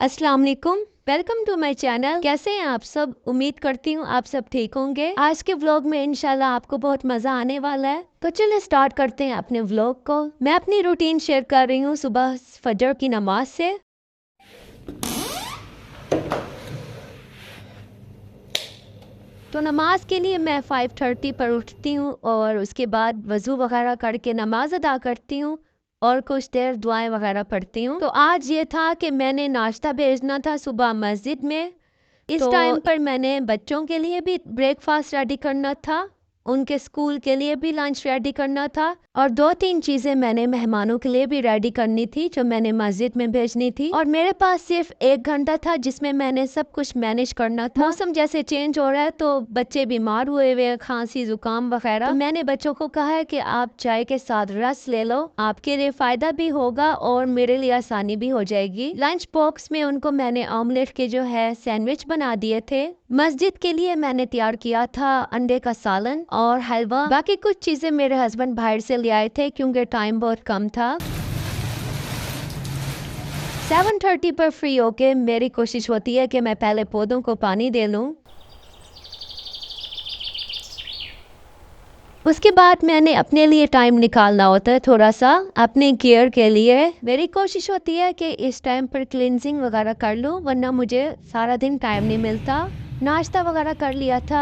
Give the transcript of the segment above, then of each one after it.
अस्सलाम वालेकुम, welcome to my channel. कैसे हैं आप सब? उम्मीद करती हूँ आप सब ठीक होंगे। आज के व्लॉग में इंशाल्लाह आपको बहुत मजा आने वाला है। तो चलिए स्टार्ट करते हैं अपने व्लॉग को। मैं अपनी रूटीन शेयर कर रही हूँ सुबह फजर की नमाज से। तो नमाज के लिए मैं 5:30 पर उठती हूँ और उसके बाद वज़ू वगैरह करके नमाज अदा करती हूँ और कुछ देर दुआएं वगैरह पढ़ती हूँ। तो आज ये था कि मैंने नाश्ता भेजना था सुबह मस्जिद में। इस टाइम पर मैंने बच्चों के लिए भी ब्रेकफास्ट रेडी करना था, उनके स्कूल के लिए भी लंच रेडी करना था और 2-3 चीज़ें मैंने मेहमानों के लिए भी रेडी करनी थी जो मैंने मस्जिद में भेजनी थी। और मेरे पास सिर्फ 1 घंटा था जिसमें मैंने सब कुछ मैनेज करना था। मौसम जैसे चेंज हो रहा है तो बच्चे बीमार हुए हुए, खांसी जुकाम वगैरह। तो मैंने बच्चों को कहा है कि आप चाय के साथ रस ले लो, आपके लिए फ़ायदा भी होगा और मेरे लिए आसानी भी हो जाएगी। लंच बॉक्स में उनको मैंने ऑमलेट के जो है सैंडविच बना दिए थे। मस्जिद के लिए मैंने तैयार किया था अंडे का सालन और हलवा। बाकी कुछ चीज़ें मेरे हस्बैंड बाहर से ले आए थे क्योंकि टाइम बहुत कम था। 7:30 पर फ्री होके मेरी कोशिश होती है कि मैं पहले पौधों को पानी दे लूँ। उसके बाद मैंने अपने लिए टाइम निकालना होता है थोड़ा सा अपने केयर के लिए। मेरी कोशिश होती है कि इस टाइम पर क्लिनजिंग वगैरह कर लूँ वरना मुझे सारा दिन टाइम नहीं मिलता। नाश्ता वगैरह कर लिया था,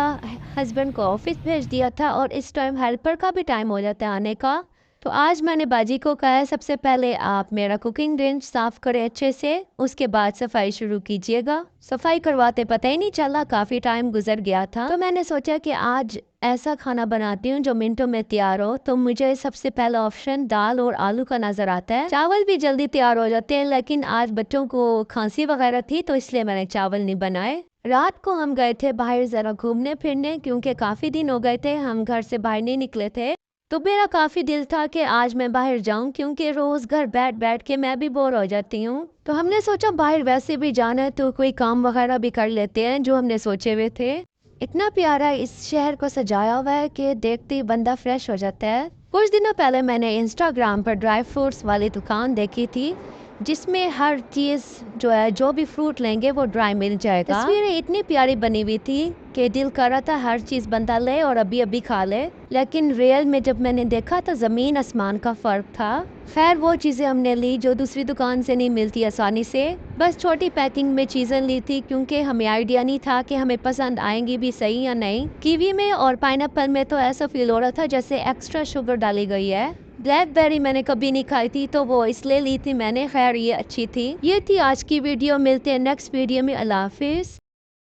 हस्बैंड को ऑफिस भेज दिया था और इस टाइम हेल्पर का भी टाइम हो जाता है आने का। तो आज मैंने बाजी को कहा है सबसे पहले आप मेरा कुकिंग रेंज साफ करें अच्छे से, उसके बाद सफाई शुरू कीजिएगा। सफाई करवाते पता ही नहीं चला काफ़ी टाइम गुजर गया था। तो मैंने सोचा कि आज ऐसा खाना बनाती हूँ जो मिनटों में तैयार हो। तो मुझे सबसे पहला ऑप्शन दाल और आलू का नज़र आता है। चावल भी जल्दी तैयार हो जाते हैं लेकिन आज बच्चों को खांसी वगैरह थी तो इसलिए मैंने चावल नहीं बनाए। रात को हम गए थे बाहर ज़रा घूमने फिरने क्योंकि काफ़ी दिन हो गए थे हम घर से बाहर नहीं निकले थे। तो मेरा काफ़ी दिल था कि आज मैं बाहर जाऊं क्योंकि रोज़ घर बैठ बैठ के मैं भी बोर हो जाती हूँ। तो हमने सोचा बाहर वैसे भी जाना है तो कोई काम वगैरह भी कर लेते हैं जो हमने सोचे हुए थे। इतना प्यारा इस शहर को सजाया हुआ है कि देखते ही बंदा फ्रेश हो जाता है। कुछ दिनों पहले मैंने इंस्टाग्राम पर ड्राई फ्रूट्स वाली दुकान देखी थी जिसमें हर चीज़ जो है जो भी फ्रूट लेंगे वो ड्राई मिल जाएगा। तस्वीरें इतनी प्यारी बनी हुई थी कि दिल कर रहा था हर चीज़ बंदा ले और अभी अभी खा ले, लेकिन रियल में जब मैंने देखा तो ज़मीन आसमान का फ़र्क था। खैर वो चीज़ें हमने ली जो दूसरी दुकान से नहीं मिलती आसानी से। बस छोटी पैकिंग में चीज़ें ली थी क्योंकि हमें आइडिया नहीं था कि हमें पसंद आएंगी भी सही या नहीं। कीवी में और पाइनएप्पल में तो ऐसा फील हो रहा था जैसे एक्स्ट्रा शुगर डाली गई है। ब्लैकबेरी मैंने कभी नहीं खाई थी तो वो इसलिए ली थी मैंने। खैर ये अच्छी थी। ये थी आज की वीडियो, मिलते हैं नेक्स्ट वीडियो में। अल्लाह हाफिज़।